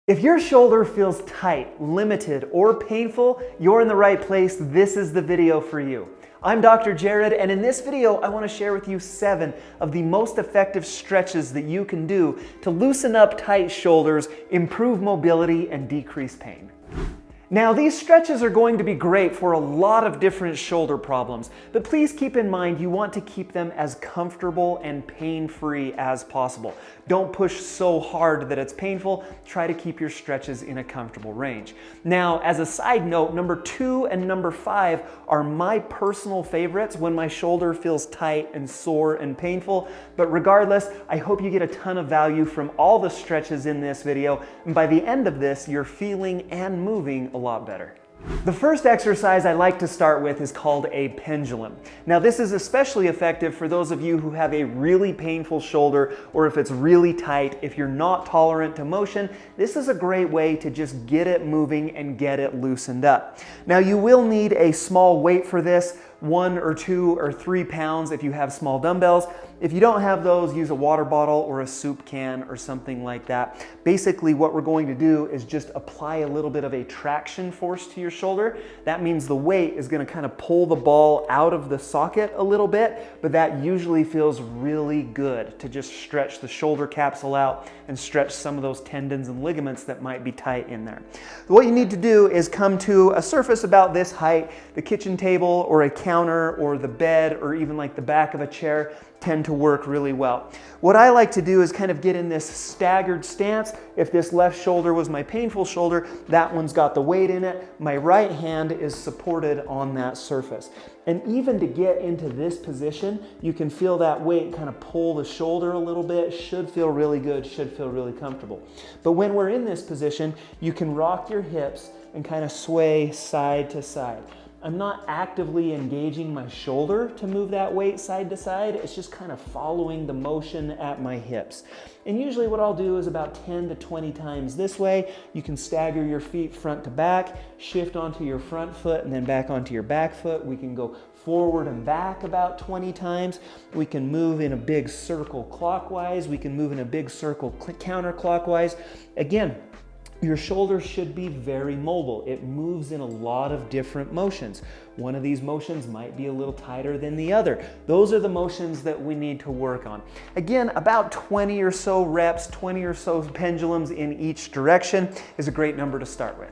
If your shoulder feels tight, limited, or painful, you're in the right place. This is the video for you. I'm Dr. Jared, and in this video, I want to share with you 7 of the most effective stretches that you can do to loosen up tight shoulders, improve mobility, and decrease pain. Now, these stretches are going to be great for a lot of different shoulder problems, but please keep in mind you want to keep them as comfortable and pain-free as possible. Don't push so hard that it's painful. Try to keep your stretches in a comfortable range. Now, as a side note, number 2 and number 5 are my personal favorites when my shoulder feels tight and sore and painful, but regardless, I hope you get a ton of value from all the stretches in this video, and by the end of this, you're feeling and moving a lot better. The first exercise I like to start with is called a pendulum. Now, this is especially effective for those of you who have a really painful shoulder, or if it's really tight. If you're not tolerant to motion, this is a great way to just get it moving and get it loosened up. Now, you will need a small weight for this, 1 or 2 or 3 pounds if you have small dumbbells. If you don't have those, use a water bottle or a soup can or something like that. Basically, what we're going to do is just apply a little bit of a traction force to your shoulder. That means the weight is going to kind of pull the ball out of the socket a little bit, but that usually feels really good to just stretch the shoulder capsule out and stretch some of those tendons and ligaments that might be tight in there. What you need to do is come to a surface about this height. The kitchen table or a counter or the bed or even like the back of a chair tend to work really well. What I like to do is kind of get in this staggered stance. If this left shoulder was my painful shoulder, that one's got the weight in it. My right hand is supported on that surface. And even to get into this position, you can feel that weight kind of pull the shoulder a little bit. Should feel really good, should feel really comfortable. But when we're in this position, you can rock your hips and kind of sway side to side. I'm not actively engaging my shoulder to move that weight side to side. It's just kind of following the motion at my hips. And usually what I'll do is about 10 to 20 times this way. You can stagger your feet front to back, shift onto your front foot and then back onto your back foot. We can go forward and back about 20 times. We can move in a big circle clockwise. We can move in a big circle counterclockwise. Again, your shoulder should be very mobile. It moves in a lot of different motions. One of these motions might be a little tighter than the other. Those are the motions that we need to work on. Again, about 20 or so reps, 20 or so pendulums in each direction is a great number to start with.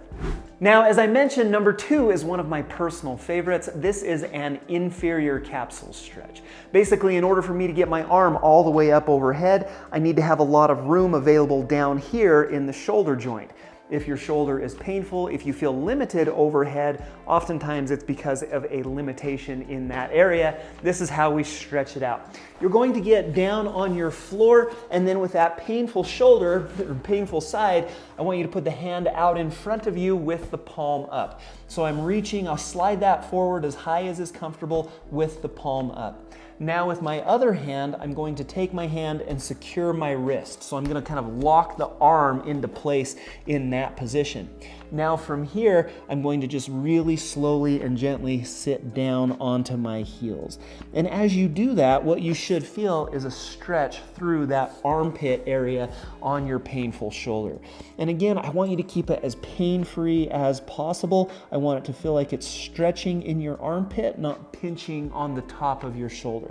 Now, as I mentioned, number 2 is one of my personal favorites. This is an inferior capsule stretch. Basically, in order for me to get my arm all the way up overhead, I need to have a lot of room available down here in the shoulder joint. If your shoulder is painful, if you feel limited overhead, oftentimes it's because of a limitation in that area. This is how we stretch it out. You're going to get down on your floor, and then with that painful shoulder, or painful side, I want you to put the hand out in front of you with the palm up. So I'm reaching, I'll slide that forward as high as is comfortable with the palm up. Now with my other hand, I'm going to take my hand and secure my wrist. So I'm going to kind of lock the arm into place in that position. Now from here, I'm going to just really slowly and gently sit down onto my heels. And as you do that, what you should feel is a stretch through that armpit area on your painful shoulder. And again, I want you to keep it as pain-free as possible. I want it to feel like it's stretching in your armpit, not pinching on the top of your shoulder.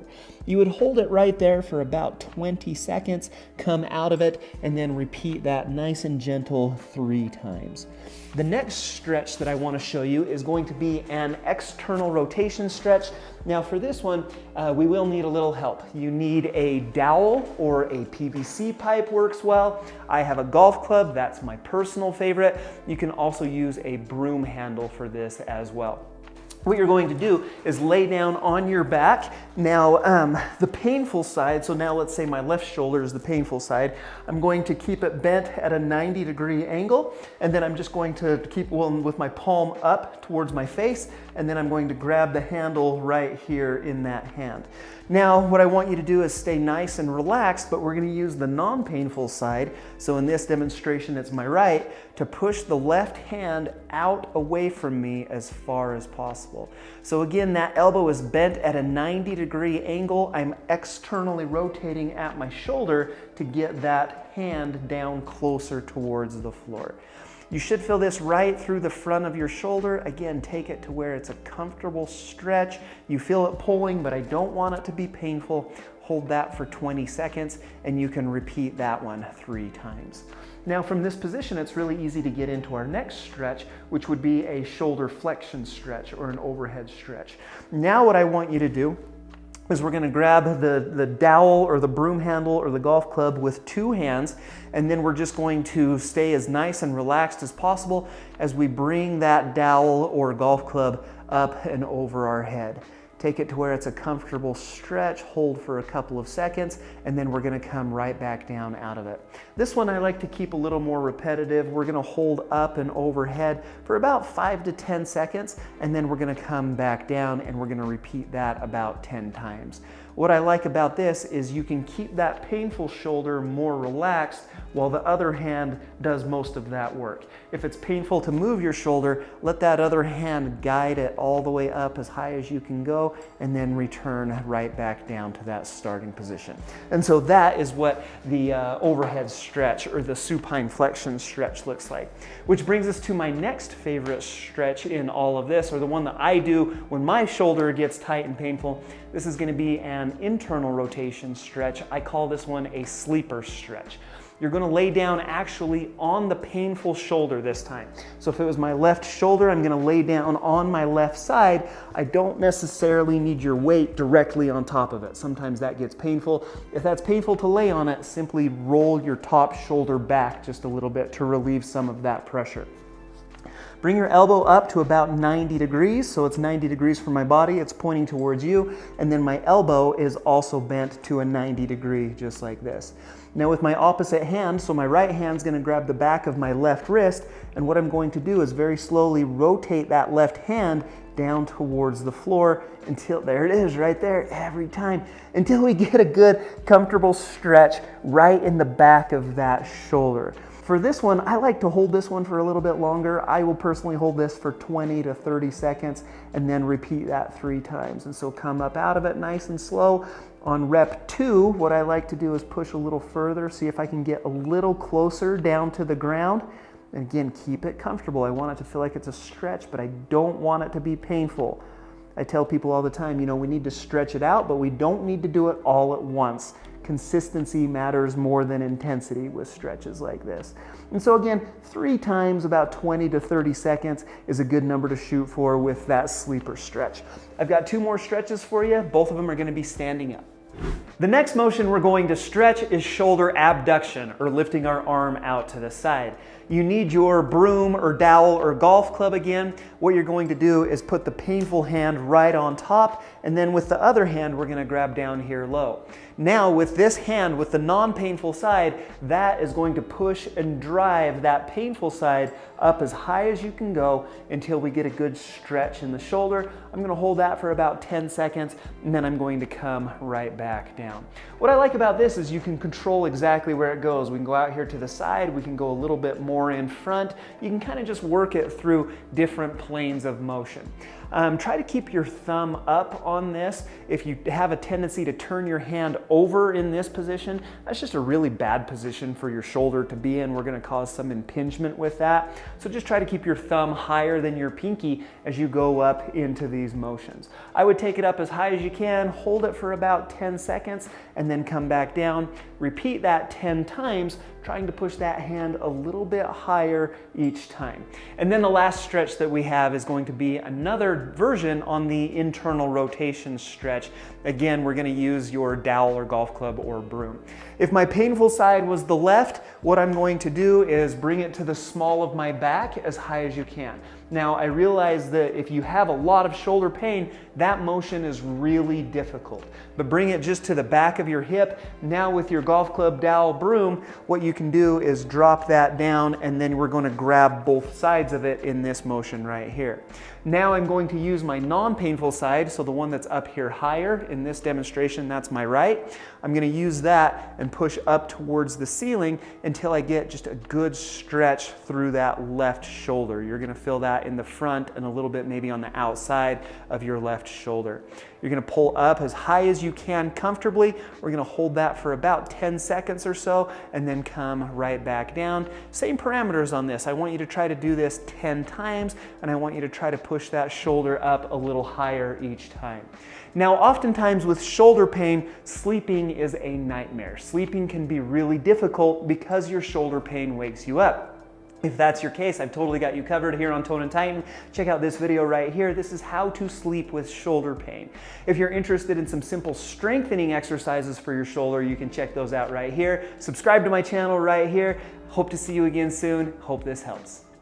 You would hold it right there for about 20 seconds, come out of it, and then repeat that nice and gentle 3 times. The next stretch that I want to show you is going to be an external rotation stretch. Now for this one, we will need a little help. You need a dowel or a PVC pipe works well. I have a golf club, that's my personal favorite. You can also use a broom handle for this as well. What you're going to do is lay down on your back. Now, the painful side, so now let's say my left shoulder is the painful side, I'm going to keep it bent at a 90-degree angle, and then I'm just going to keep with my palm up towards my face, and then I'm going to grab the handle right here in that hand. Now, what I want you to do is stay nice and relaxed, but we're going to use the non-painful side, so in this demonstration it's my right, to push the left hand out away from me as far as possible. possible. So again, that elbow is bent at a 90-degree angle. I'm externally rotating at my shoulder to get that hand down closer towards the floor. You should feel this right through the front of your shoulder. Again, take it to where it's a comfortable stretch. You feel it pulling, but I don't want it to be painful. Hold that for 20 seconds, and you can repeat that one 3 times. Now from this position, it's really easy to get into our next stretch, which would be a shoulder flexion stretch or an overhead stretch. Now what I want you to do is we're going to grab the dowel or the broom handle or the golf club with 2 hands, and then we're just going to stay as nice and relaxed as possible as we bring that dowel or golf club up and over our head. Take it to where it's a comfortable stretch, hold for a couple of seconds, and then we're gonna come right back down out of it. This one I like to keep a little more repetitive. We're gonna hold up and overhead for about 5 to 10 seconds, and then we're gonna come back down and we're gonna repeat that about 10 times. What I like about this is you can keep that painful shoulder more relaxed while the other hand does most of that work. If it's painful to move your shoulder, let that other hand guide it all the way up as high as you can go, and then return right back down to that starting position. And so that is what the overhead stretch or the supine flexion stretch looks like. Which brings us to my next favorite stretch in all of this, or the one that I do when my shoulder gets tight and painful. This is going to be an internal rotation stretch. I call this one a sleeper stretch. You're going to lay down actually on the painful shoulder this time. So if it was my left shoulder, I'm going to lay down on my left side. I don't necessarily need your weight directly on top of it. Sometimes that gets painful. If that's painful to lay on it, simply roll your top shoulder back just a little bit to relieve some of that pressure. Bring your elbow up to about 90 degrees, so it's 90 degrees from my body, it's pointing towards you, and then my elbow is also bent to a 90 degree, just like this. Now with my opposite hand, so my right hand's gonna grab the back of my left wrist, and what I'm going to do is very slowly rotate that left hand down towards the floor until, there it is right there, every time, until we get a good, comfortable stretch right in the back of that shoulder. For this one, I like to hold this one for a little bit longer. I will personally hold this for 20 to 30 seconds and then repeat that 3 times. And so come up out of it nice and slow. On rep 2, what I like to do is push a little further, see if I can get a little closer down to the ground. And again, keep it comfortable. I want it to feel like it's a stretch, but I don't want it to be painful. I tell people all the time, you know, we need to stretch it out, but we don't need to do it all at once. Consistency matters more than intensity with stretches like this. And so again, 3 times, about 20 to 30 seconds is a good number to shoot for with that sleeper stretch. I've got 2 more stretches for you. Both of them are going to be standing up. The next motion we're going to stretch is shoulder abduction, or lifting our arm out to the side. You need your broom or dowel or golf club again. What you're going to do is put the painful hand right on top, and then with the other hand, we're going to grab down here low. Now with this hand, with the non-painful side, that is going to push and drive that painful side up as high as you can go until we get a good stretch in the shoulder. I'm going to hold that for about 10 seconds, and then I'm going to come right back down. What I like about this is you can control exactly where it goes. We can go out here to the side, we can go a little bit more in front. You can kind of just work it through different planes of motion. Try to keep your thumb up on this. If you have a tendency to turn your hand over in this position, that's just a really bad position for your shoulder to be in. We're going to cause some impingement with that. So just try to keep your thumb higher than your pinky as you go up into these motions. I would take it up as high as you can, hold it for about 10 seconds, and then come back down. Repeat that 10 times, trying to push that hand a little bit higher each time. And then the last stretch that we have is going to be another version on the internal rotation stretch. Again, we're going to use your dowel or golf club or broom. If my painful side was the left, what I'm going to do is bring it to the small of my back as high as you can. Now, I realize that if you have a lot of shoulder pain, that motion is really difficult. But bring it just to the back of your hip. Now with your golf club, dowel, broom, what you can do is drop that down, and then we're going to grab both sides of it in this motion right here. Now I'm going to use my non-painful side, so the one that's up here higher. In this demonstration, that's my right. I'm gonna use that and push up towards the ceiling until I get just a good stretch through that left shoulder. You're gonna feel that in the front and a little bit maybe on the outside of your left shoulder. You're gonna pull up as high as you can comfortably. We're gonna hold that for about 10 seconds or so and then come right back down. Same parameters on this. I want you to try to do this 10 times and I want you to try to push that shoulder up a little higher each time. Now, oftentimes with shoulder pain, sleeping is a nightmare. Sleeping can be really difficult because your shoulder pain wakes you up. If that's your case, I've totally got you covered here on Tone and Tighten. Check out this video right here. This is how to sleep with shoulder pain. If you're interested in some simple strengthening exercises for your shoulder, you can check those out right here. Subscribe to my channel right here. Hope to see you again soon. Hope this helps.